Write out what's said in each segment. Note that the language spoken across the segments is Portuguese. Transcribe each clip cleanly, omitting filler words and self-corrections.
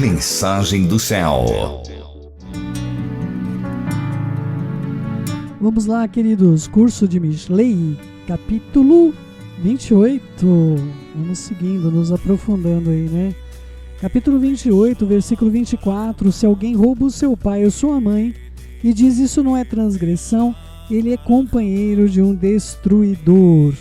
Mensagem do céu. Vamos lá, queridos. Curso de Mishlei, capítulo 28. Vamos seguindo, nos aprofundando aí, né? Capítulo 28, versículo 24. Se alguém rouba o seu pai ou sua mãe e diz isso não é transgressão, ele é companheiro de um destruidor,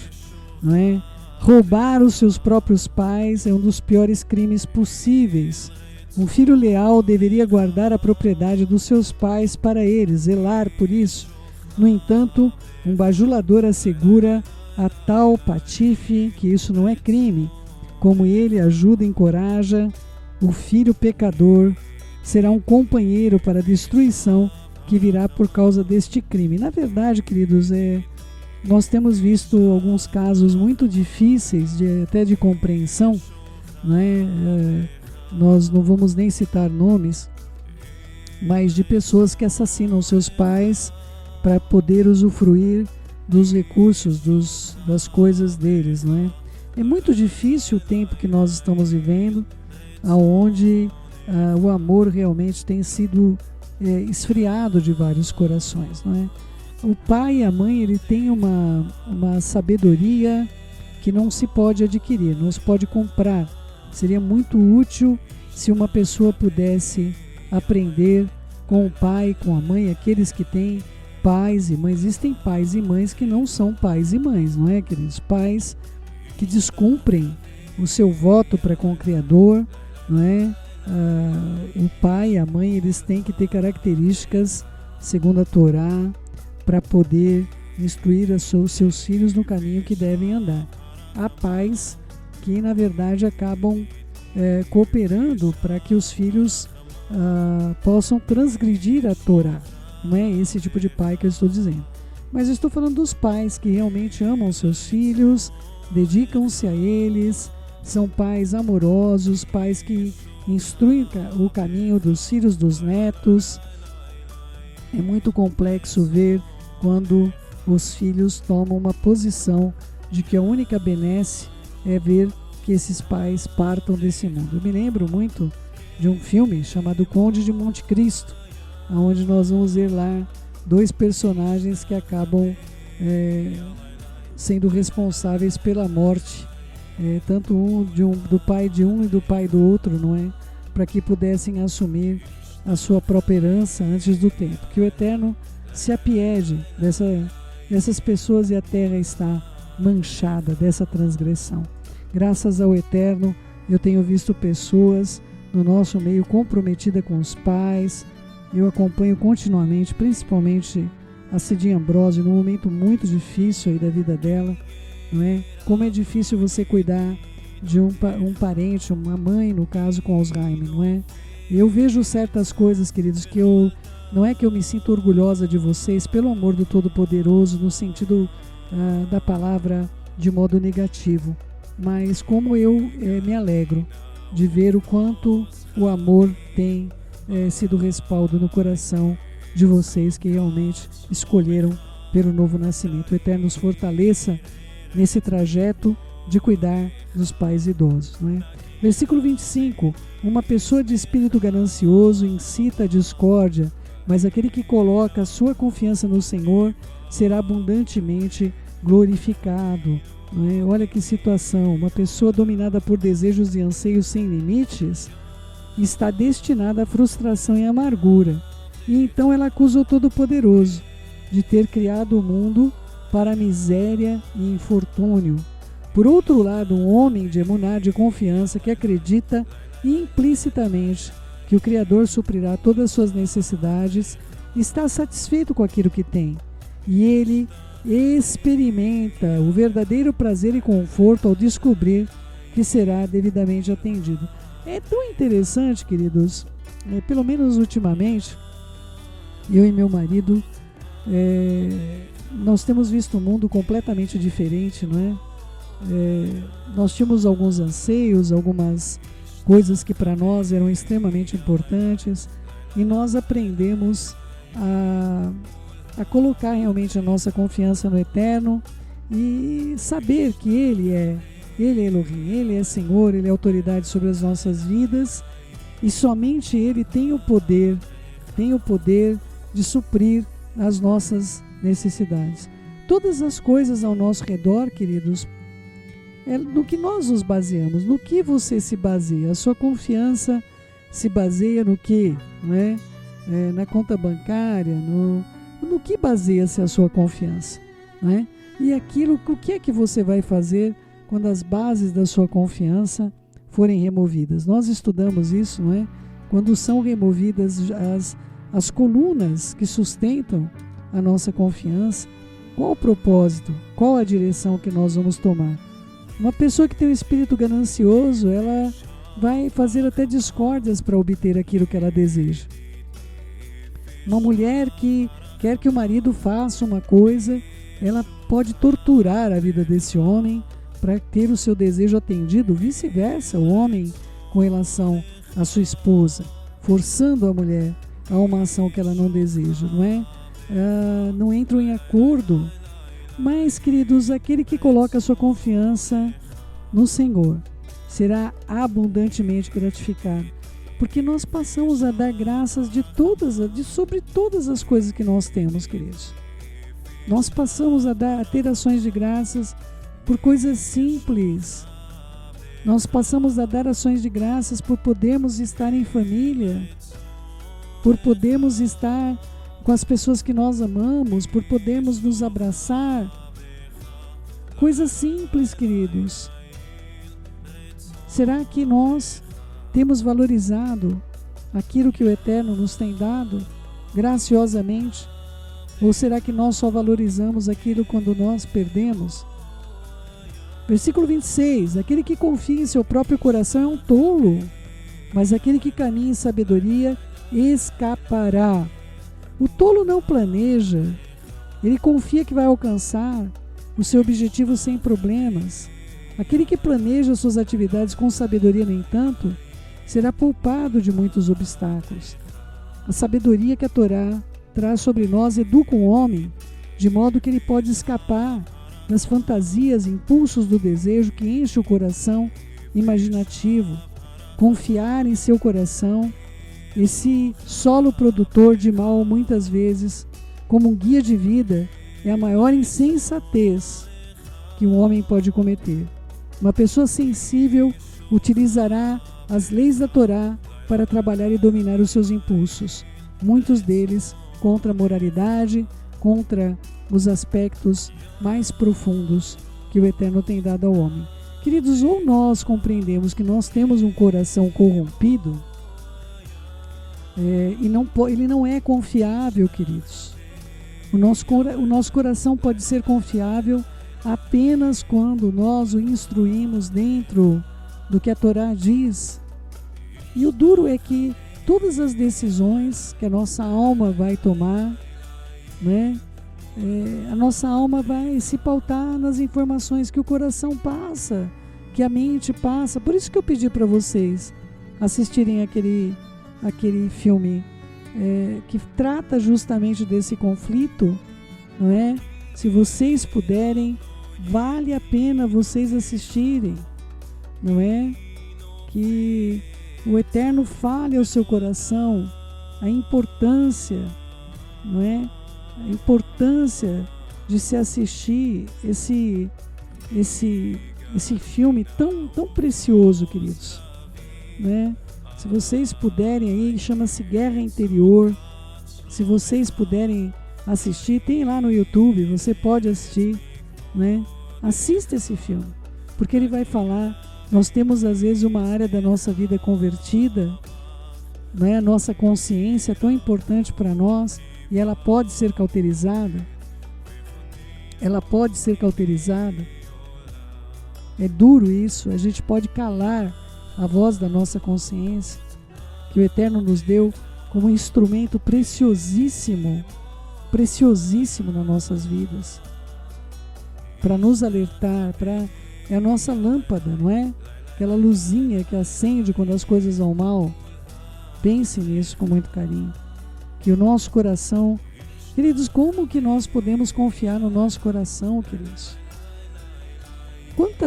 não é? Roubar os seus próprios pais é um dos piores crimes possíveis. Um filho leal deveria guardar a propriedade dos seus pais para eles, zelar por isso. No entanto, um bajulador assegura a tal patife que isso não é crime. Como ele ajuda e encoraja, o filho pecador será um companheiro para a destruição que virá por causa deste crime. Na verdade, queridos, nós temos visto alguns casos muito difíceis, até de compreensão, né? Nós não vamos nem citar nomes, mas de pessoas que assassinam seus pais para poder usufruir dos recursos, das coisas deles, né? É muito difícil o tempo que nós estamos vivendo, onde o amor realmente tem sido esfriado de vários corações, não é? O pai e a mãe, ele tem uma sabedoria que não se pode adquirir, não se pode comprar. Seria muito útil se uma pessoa pudesse aprender com o pai, com a mãe, aqueles que têm pais e mães. Existem pais e mães que não são pais e mães, não é, queridos? Pais que descumprem o seu voto para com o Criador, não é? O pai e a mãe, eles têm que ter características, segundo a Torá, para poder instruir os seus filhos no caminho que devem andar. Há pais que, na verdade, acabam cooperando para que os filhos possam transgredir a Torá. Não é esse tipo de pai que eu estou dizendo. Mas eu estou falando dos pais que realmente amam seus filhos, dedicam-se a eles, são pais amorosos, pais que instruem o caminho dos filhos, dos netos. É muito complexo ver quando os filhos tomam uma posição de que a única benesse é ver que esses pais partam desse mundo. Eu me lembro muito de um filme chamado Conde de Monte Cristo, onde nós vamos ver lá dois personagens que acabam sendo responsáveis pela morte, tanto do pai de um e do pai do outro, não é? Para que pudessem assumir a sua própria herança antes do tempo. Que o Eterno se apiede dessas pessoas e a terra está manchada dessa transgressão. Graças ao Eterno, eu tenho visto pessoas no nosso meio comprometidas com os pais. Eu acompanho continuamente, principalmente a Cidinha Ambrosio, num momento muito difícil aí da vida dela, não é? Como é difícil você cuidar de um parente, uma mãe, no caso, com Alzheimer, não é? Eu vejo certas coisas, queridos, que não é que eu me sinto orgulhosa de vocês, pelo amor do Todo-Poderoso, no sentido da palavra de modo negativo, mas como eu me alegro de ver o quanto o amor tem sido respaldo no coração de vocês que realmente escolheram pelo novo nascimento. O Eterno nos fortaleça nesse trajeto de cuidar dos pais idosos, não é? Versículo 25. Uma pessoa de espírito ganancioso incita a discórdia, mas aquele que coloca a sua confiança no Senhor será abundantemente glorificado. Não é? Olha que situação. Uma pessoa dominada por desejos e anseios sem limites está destinada à frustração e amargura. E então ela acusa o Todo-Poderoso de ter criado o mundo para a miséria e infortúnio. Por outro lado, um homem de emuná, de confiança, que acredita implicitamente que o Criador suprirá todas as suas necessidades, está satisfeito com aquilo que tem. E ele experimenta o verdadeiro prazer e conforto ao descobrir que será devidamente atendido. É tão interessante, queridos, pelo menos ultimamente, eu e meu marido, nós temos visto um mundo completamente diferente, não é? Nós tínhamos alguns anseios, algumas coisas que para nós eram extremamente importantes, e nós aprendemos a colocar realmente a nossa confiança no Eterno e saber que Ele é Ele é Elohim, Ele é Senhor, Ele é autoridade sobre as nossas vidas e somente Ele tem o poder de suprir as nossas necessidades. Todas as coisas ao nosso redor, queridos, é no que nós nos baseamos, no que você se baseia. A sua confiança se baseia no quê? Não é? Na conta bancária, no que baseia-se a sua confiança? Não é? E aquilo, o que é que você vai fazer quando as bases da sua confiança forem removidas? Nós estudamos isso, não é? Quando são removidas as colunas que sustentam a nossa confiança, qual o propósito? Qual a direção que nós vamos tomar? Uma pessoa que tem um espírito ganancioso, ela vai fazer até discórdias para obter aquilo que ela deseja. Uma mulher que quer que o marido faça uma coisa, ela pode torturar a vida desse homem para ter o seu desejo atendido, vice-versa, o homem com relação à sua esposa, forçando a mulher a uma ação que ela não deseja, não é? Não entram em acordo. Mas, queridos, aquele que coloca a sua confiança no Senhor será abundantemente gratificado, porque nós passamos a dar graças sobre todas as coisas que nós temos, queridos. Nós passamos a ter ações de graças por coisas simples. Nós passamos a dar ações de graças por podermos estar em família, por podermos estar com as pessoas que nós amamos, por podermos nos abraçar. Coisas simples, queridos. Será que nós temos valorizado aquilo que o Eterno nos tem dado graciosamente? Ou será que nós só valorizamos aquilo quando nós perdemos? Versículo 26. Aquele que confia em seu próprio coração é um tolo, mas aquele que caminha em sabedoria escapará. O tolo não planeja, ele confia que vai alcançar o seu objetivo sem problemas. Aquele que planeja suas atividades com sabedoria, no entanto, será poupado de muitos obstáculos. A sabedoria que a Torá traz sobre nós educa o homem, de modo que ele pode escapar das fantasias e impulsos do desejo que enche o coração imaginativo. Confiar em seu coração, esse solo produtor de mal, muitas vezes, como um guia de vida, é a maior insensatez que um homem pode cometer. Uma pessoa sensível utilizará as leis da Torá para trabalhar e dominar os seus impulsos, muitos deles contra a moralidade, contra os aspectos mais profundos que o Eterno tem dado ao homem. Queridos, ou nós compreendemos que nós temos um coração corrompido, ele não é confiável, queridos. O nosso coração pode ser confiável apenas quando nós o instruímos dentro do que a Torá diz. E o duro é que todas as decisões que a nossa alma vai tomar, né, a nossa alma vai se pautar nas informações que o coração passa, que a mente passa. Por isso que eu pedi para vocês assistirem aquele filme que trata justamente desse conflito, não é? Se vocês puderem, vale a pena vocês assistirem, não é? Que o Eterno fale ao seu coração a importância, não é? A importância de se assistir esse filme tão precioso, queridos, né? Se vocês puderem aí, chama-se Guerra Interior. Se vocês puderem assistir, tem lá no YouTube, você pode assistir, né? Assista esse filme, porque ele vai falar. Nós temos às vezes uma área da nossa vida convertida, né? A nossa consciência é tão importante para nós e ela pode ser cauterizada. Ela pode ser cauterizada. É duro isso, a gente pode calar a voz da nossa consciência, que o Eterno nos deu como um instrumento preciosíssimo nas nossas vidas, para nos alertar, é a nossa lâmpada, não é? Aquela luzinha que acende quando as coisas vão mal. Pense nisso com muito carinho, que o nosso coração, queridos, como que nós podemos confiar no nosso coração, queridos?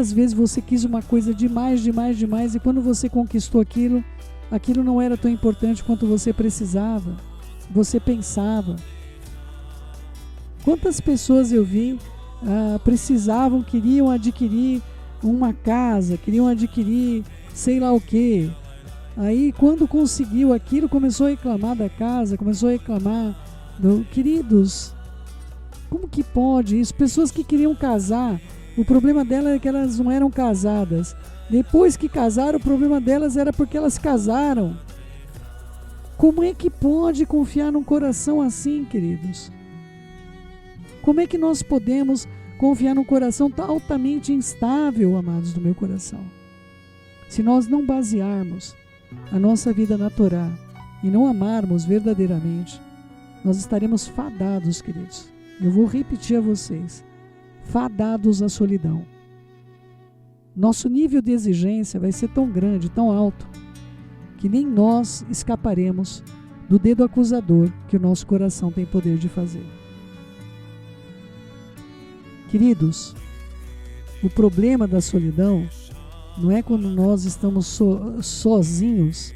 Quantas vezes você quis uma coisa demais, e quando você conquistou aquilo, aquilo não era tão importante quanto você precisava, você pensava. Quantas pessoas eu vi precisavam, queriam adquirir uma casa, queriam adquirir sei lá o quê. Aí quando conseguiu aquilo, começou a reclamar da casa, começou a reclamar Queridos, como que pode isso? Pessoas que queriam casar, o problema delas é que elas não eram casadas. Depois que casaram, o problema delas era porque elas casaram. Como é que pode confiar num coração assim, queridos? Como é que nós podemos confiar num coração altamente instável, amados do meu coração? Se nós não basearmos a nossa vida na Torá e não amarmos verdadeiramente, nós estaremos fadados, queridos. Eu vou repetir a vocês: fadados à solidão. Nosso nível de exigência vai ser tão grande, tão alto, que nem nós escaparemos do dedo acusador que o nosso coração tem poder de fazer. Queridos, o problema da solidão não é quando nós estamos sozinhos,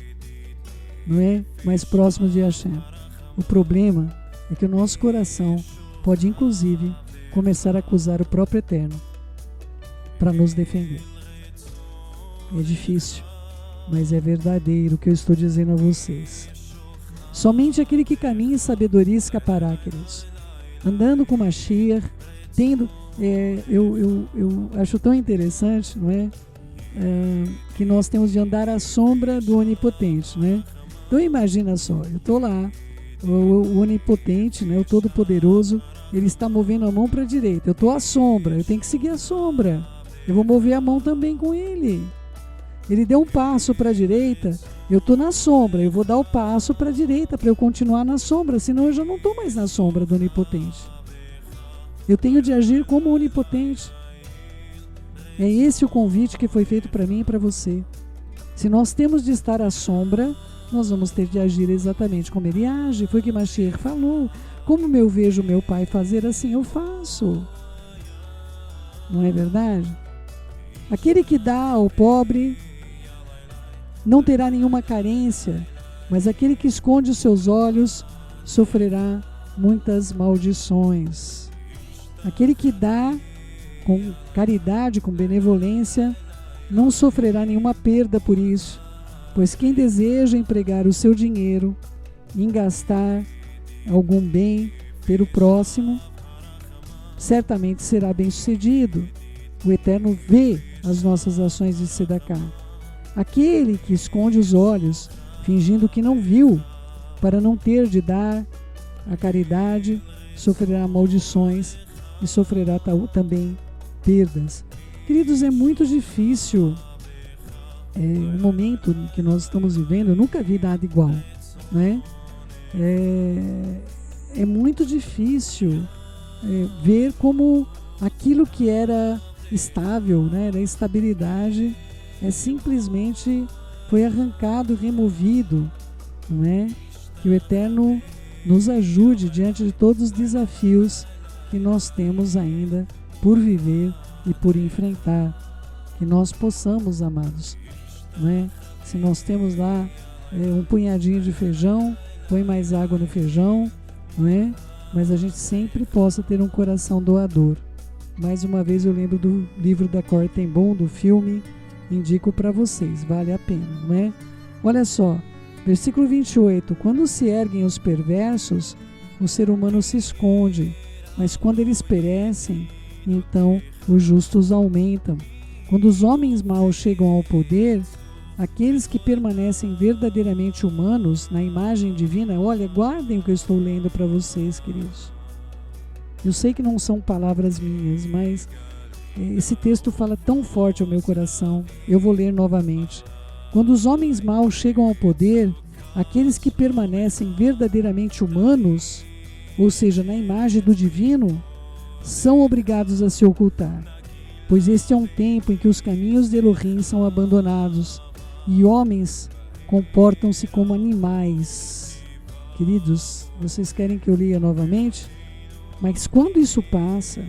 não é mais próximos de Hashem. O problema é que o nosso coração pode, inclusive, começar a acusar o próprio Eterno para nos defender. É difícil, mas é verdadeiro o que eu estou dizendo a vocês. Somente aquele que caminha em sabedoria escapará, queridos. Andando com Mashiach, tendo... eu acho tão interessante, não é? Que nós temos de andar à sombra do Onipotente, né? Então imagina só, eu estou lá, o Onipotente, né, o Todo-Poderoso, ele está movendo a mão para a direita, eu estou à sombra, eu tenho que seguir a sombra, eu vou mover a mão também com ele. Ele deu um passo para a direita, eu estou na sombra, eu vou dar o passo para a direita para eu continuar na sombra, senão eu já não estou mais na sombra do Onipotente. Eu tenho de agir como Onipotente. É esse o convite que foi feito para mim e para você. Se nós temos de estar à sombra, nós vamos ter de agir exatamente como ele age. Foi o que Mashiach falou. Como eu vejo meu pai fazer, assim eu faço. Não é verdade? Aquele que dá ao pobre não terá nenhuma carência, mas aquele que esconde os seus olhos sofrerá muitas maldições. Aquele que dá com caridade, com benevolência, não sofrerá nenhuma perda por isso, pois quem deseja empregar o seu dinheiro em gastar algum bem pelo próximo, certamente será bem-sucedido. O Eterno vê as nossas ações de tzedaká. Aquele que esconde os olhos, fingindo que não viu, para não ter de dar a caridade, sofrerá maldições e sofrerá também perdas. Queridos, é muito difícil o momento que nós estamos vivendo. Eu nunca vi nada igual, né? É muito difícil ver como aquilo que era estável, né, da estabilidade, simplesmente foi arrancado, removido, não é? Que o Eterno nos ajude diante de todos os desafios que nós temos ainda por viver e por enfrentar, que nós possamos, amados, não é? Se nós temos lá um punhadinho de feijão, põe mais água no feijão, não é? Mas a gente sempre possa ter um coração doador. Mais uma vez eu lembro do livro da Cor Tem Bom, do filme, indico para vocês, vale a pena, não é? Olha só, versículo 28, quando se erguem os perversos, o ser humano se esconde, mas quando eles perecem, então os justos aumentam. Quando os homens maus chegam ao poder, aqueles que permanecem verdadeiramente humanos, na imagem divina, olha, guardem o que eu estou lendo para vocês, queridos. Eu sei que não são palavras minhas, mas esse texto fala tão forte ao meu coração. Eu vou ler novamente. Quando os homens maus chegam ao poder, aqueles que permanecem verdadeiramente humanos, ou seja, na imagem do divino, são obrigados a se ocultar, pois este é um tempo em que os caminhos de Elohim são abandonados e homens comportam-se como animais. Queridos, vocês querem que eu leia novamente? Mas quando isso passa,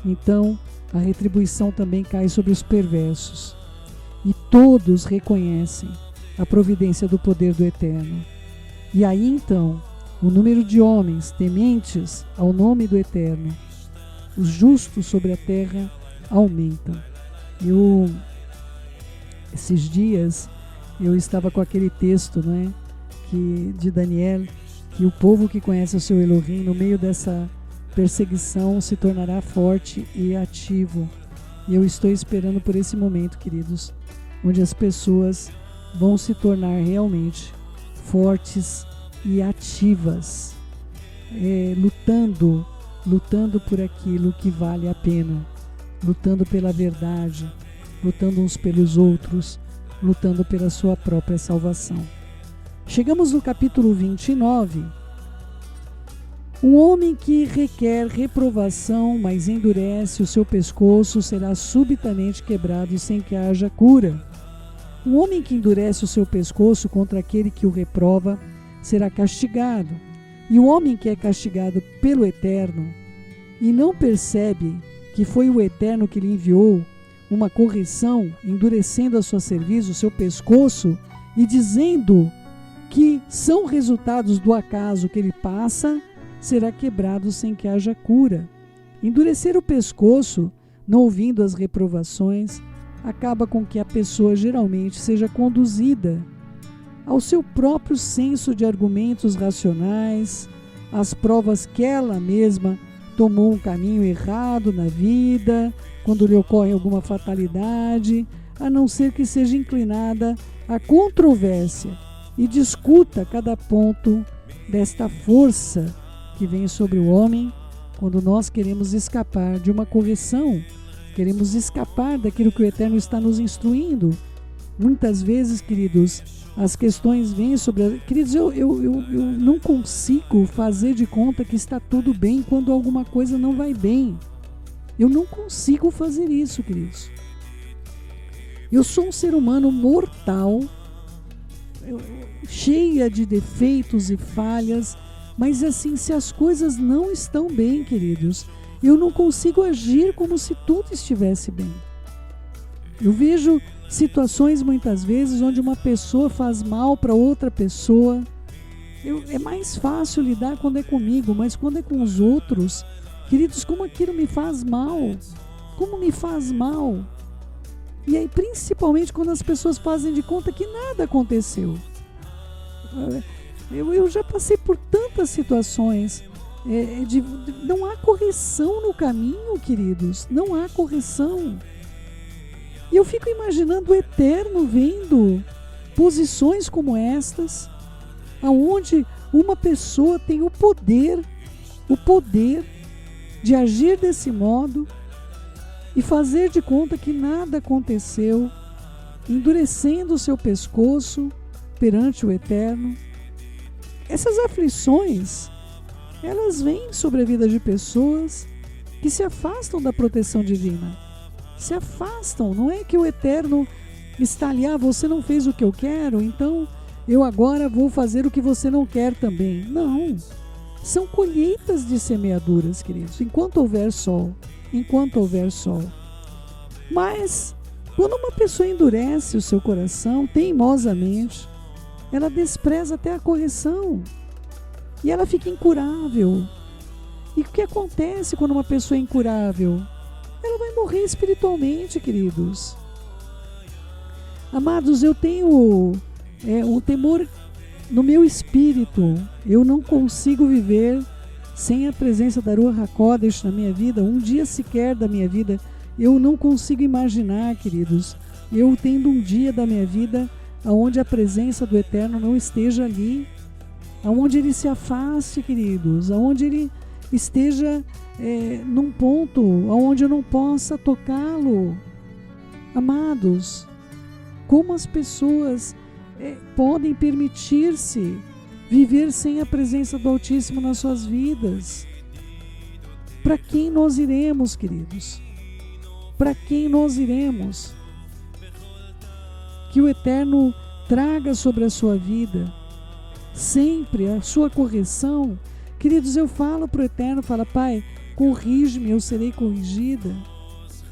então a retribuição também cai sobre os perversos. E todos reconhecem a providência do poder do Eterno. E aí então, o número de homens tementes ao nome do Eterno, os justos sobre a terra, aumentam. Esses dias eu estava com aquele texto, de Daniel, que o povo que conhece o seu Elohim, no meio dessa perseguição, se tornará forte e ativo. E eu estou esperando por esse momento, queridos, onde as pessoas vão se tornar realmente fortes e ativas, lutando por aquilo que vale a pena, lutando pela verdade, lutando uns pelos outros, lutando pela sua própria salvação. Chegamos no capítulo 29. O homem que requer reprovação, mas endurece o seu pescoço, será subitamente quebrado sem que haja cura. O homem que endurece o seu pescoço contra aquele que o reprova, será castigado. E o homem que é castigado pelo Eterno, e não percebe que foi o Eterno que lhe enviou uma correção, endurecendo a sua cerviz, o seu pescoço, e dizendo que são resultados do acaso que ele passa, será quebrado sem que haja cura. Endurecer o pescoço, não ouvindo as reprovações, acaba com que a pessoa geralmente seja conduzida ao seu próprio senso de argumentos racionais, às provas que ela mesma tomou um caminho errado na vida, quando lhe ocorre alguma fatalidade, a não ser que seja inclinada à controvérsia e discuta cada ponto desta força que vem sobre o homem quando nós queremos escapar de uma correção, queremos escapar daquilo que o Eterno está nos instruindo. Muitas vezes, queridos, as questões vêm sobre... Queridos, eu não consigo fazer de conta que está tudo bem quando alguma coisa não vai bem. Eu não consigo fazer isso, queridos. Eu sou um ser humano mortal, cheia de defeitos e falhas, mas assim, se as coisas não estão bem, queridos, eu não consigo agir como se tudo estivesse bem. Eu vejo situações muitas vezes onde uma pessoa faz mal para outra pessoa. É mais fácil lidar quando é comigo, mas quando é com os outros, queridos, como aquilo me faz mal? Como me faz mal? E aí, principalmente quando as pessoas fazem de conta que nada aconteceu. Eu já passei por tantas situações. Não há correção no caminho, queridos. Não há correção. E eu fico imaginando o Eterno vendo posições como estas, aonde uma pessoa tem o poder de agir desse modo e fazer de conta que nada aconteceu, endurecendo o seu pescoço perante o Eterno. Essas aflições, elas vêm sobre a vida de pessoas que se afastam da proteção divina. Se afastam, não é que o Eterno está ali, você não fez o que eu quero, então eu agora vou fazer o que você não quer também. Não, são colheitas de semeaduras, queridos, enquanto houver sol. Mas, quando uma pessoa endurece o seu coração teimosamente, ela despreza até a correção e ela fica incurável. E o que acontece quando uma pessoa é incurável? Ela vai morrer espiritualmente, queridos. Amados, eu tenho um temor no meu espírito. Eu não consigo viver sem a presença da Ruach HaKodesh na minha vida, um dia sequer da minha vida. Eu não consigo imaginar, queridos, eu tendo um dia da minha vida onde a presença do Eterno não esteja ali, onde ele se afaste, queridos, onde ele esteja num ponto onde eu não possa tocá-lo. Amados, como as pessoas podem permitir-se viver sem a presença do Altíssimo nas suas vidas? Para quem nós iremos, queridos? Para quem nós iremos? Que o Eterno traga sobre a sua vida sempre a sua correção. Queridos, eu falo para o Eterno, Pai, corrige-me, eu serei corrigida.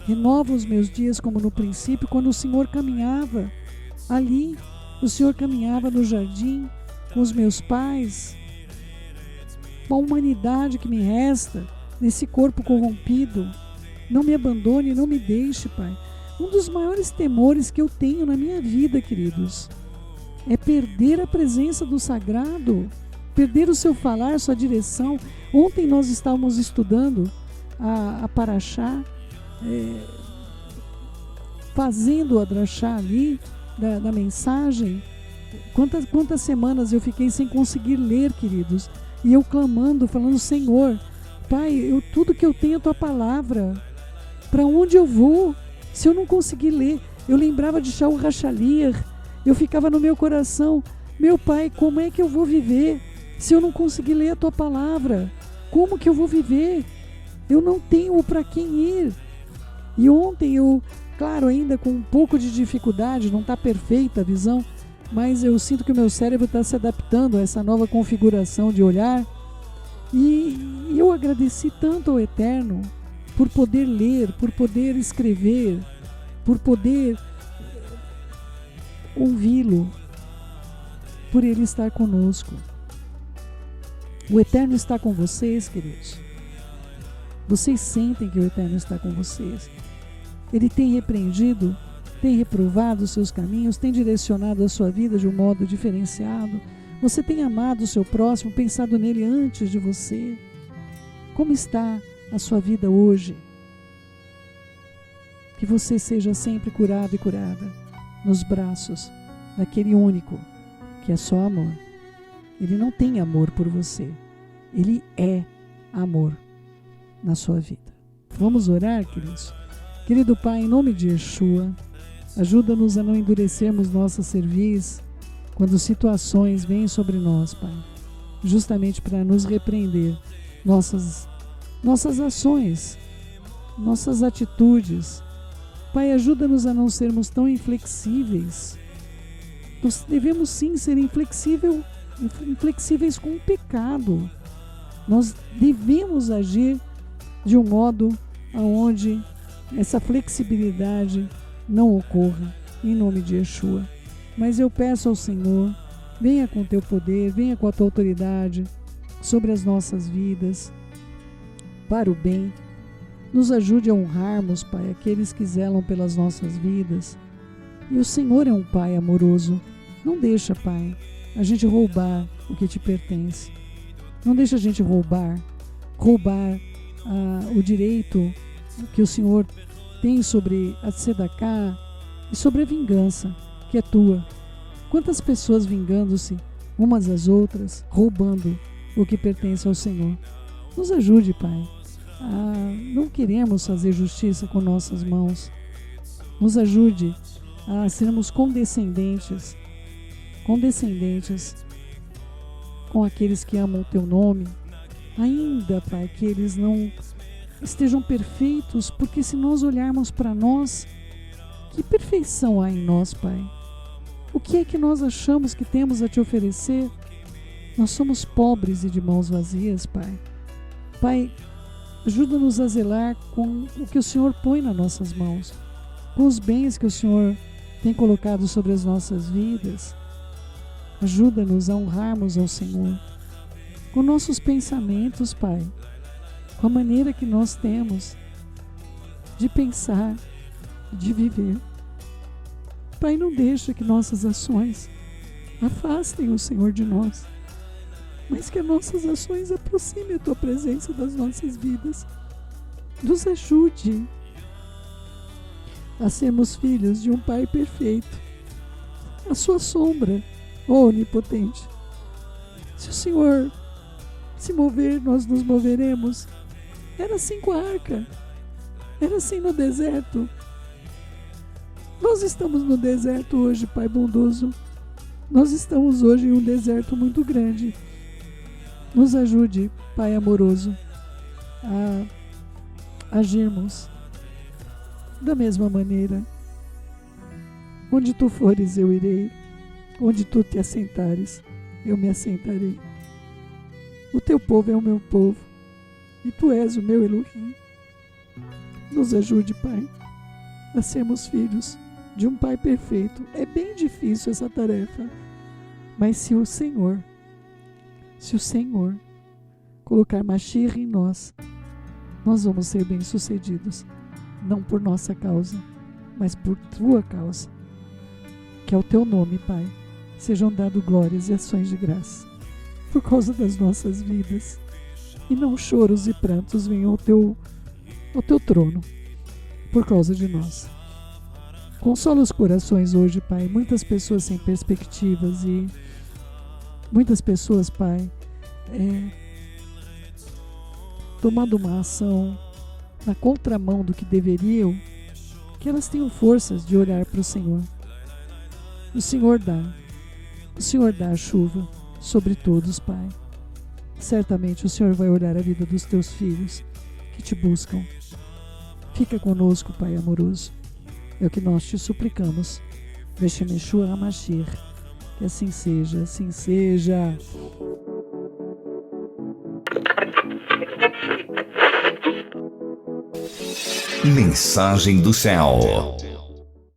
Renova os meus dias como no princípio, quando o Senhor caminhava ali, o Senhor caminhava no jardim com os meus pais, com a humanidade que me resta nesse corpo corrompido. Não me abandone, não me deixe, Pai. Um dos maiores temores que eu tenho na minha vida, queridos, é perder a presença do sagrado, perder o seu falar, sua direção. Ontem nós estávamos estudando a Paraxá, fazendo a drachá ali da mensagem. Quantas semanas eu fiquei sem conseguir ler, queridos, e eu clamando, falando: Senhor, Pai, tudo que eu tenho é a tua palavra. Para onde eu vou se eu não conseguir ler? Eu lembrava de Shaul Hashaliach, eu ficava no meu coração: meu Pai, como é que eu vou viver se eu não conseguir ler a tua palavra? Como que eu vou viver? Eu não tenho para quem ir. E ontem eu, claro, ainda com um pouco de dificuldade, não está perfeita a visão, mas eu sinto que o meu cérebro está se adaptando a essa nova configuração de olhar. E eu agradeci tanto ao Eterno por poder ler, por poder escrever, por poder ouvi-lo, por Ele estar conosco. O Eterno está com vocês, queridos. Vocês sentem que o Eterno está com vocês. Ele tem repreendido, tem reprovado os seus caminhos, tem direcionado a sua vida de um modo diferenciado. Você tem amado o seu próximo, pensado nele antes de você. Como está a sua vida hoje? Que você seja sempre curado e curada nos braços daquele único que é só amor. Ele não tem amor por você. Ele é amor na sua vida. Vamos orar, queridos? Querido Pai, em nome de Yeshua, ajuda-nos a não endurecermos nossa cerviz quando situações vêm sobre nós, Pai, justamente para nos repreender nossas ações, nossas atitudes. Pai, ajuda-nos a não sermos tão inflexíveis. Nós devemos sim ser inflexíveis com o pecado. Nós devemos agir de um modo onde essa flexibilidade não ocorra, em nome de Yeshua. Mas eu peço ao Senhor, venha com o teu poder, venha com a tua autoridade sobre as nossas vidas, para o bem. Nos ajude a honrarmos, Pai, aqueles que zelam pelas nossas vidas. E o Senhor é um Pai amoroso. Não deixa, Pai, a gente roubar o que te pertence. Não deixa a gente roubar o direito que o Senhor tem sobre a tzedaká e sobre a vingança, que é tua. Quantas pessoas vingando-se umas às outras, roubando o que pertence ao Senhor. Nos ajude, Pai. Não queremos fazer justiça com nossas mãos. Nos ajude a sermos condescendentes com aqueles que amam o teu nome. Ainda, Pai, que eles não estejam perfeitos, porque se nós olharmos para nós, que perfeição há em nós, Pai? O que é que nós achamos que temos a te oferecer? Nós somos pobres e de mãos vazias, Pai. Pai, ajuda-nos a zelar com o que o Senhor põe nas nossas mãos, com os bens que o Senhor tem colocado sobre as nossas vidas. Ajuda-nos a honrarmos ao Senhor com nossos pensamentos, Pai, com a maneira que nós temos de pensar, de viver. Pai, não deixa que nossas ações afastem o Senhor de nós, mas que as nossas ações aproximem a Tua presença das nossas vidas. Nos ajude a sermos filhos de um Pai perfeito, a Sua sombra, ó Onipotente. Se o Senhor se mover, nós nos moveremos. Era assim com a arca, era assim no deserto. Nós estamos no deserto hoje, Pai bondoso. Nós estamos hoje em um deserto muito grande. Nos ajude, Pai amoroso, a agirmos da mesma maneira. Onde Tu fores, eu irei. Onde Tu te assentares, eu me assentarei. O Teu povo é o meu povo, e Tu és o meu Elohim. Nos ajude, Pai, a sermos filhos de um Pai perfeito. É bem difícil essa tarefa, mas se o Senhor colocar Mashiach em nós, nós vamos ser bem-sucedidos, não por nossa causa, mas por tua causa. Que ao teu nome, Pai, sejam dadas glórias e ações de graça por causa das nossas vidas, e não choros e prantos venham ao teu trono por causa de nós. Consola os corações hoje, Pai. Muitas pessoas sem perspectivas e muitas pessoas, Pai, tomando uma ação na contramão do que deveriam, que elas tenham forças de olhar para o Senhor. O Senhor dá a chuva sobre todos, Pai. Certamente o Senhor vai olhar a vida dos teus filhos que te buscam. Fica conosco, Pai amoroso. É o que nós te suplicamos. Beshem Yeshua HaMashiach. Que assim seja, assim seja. Mensagem do céu.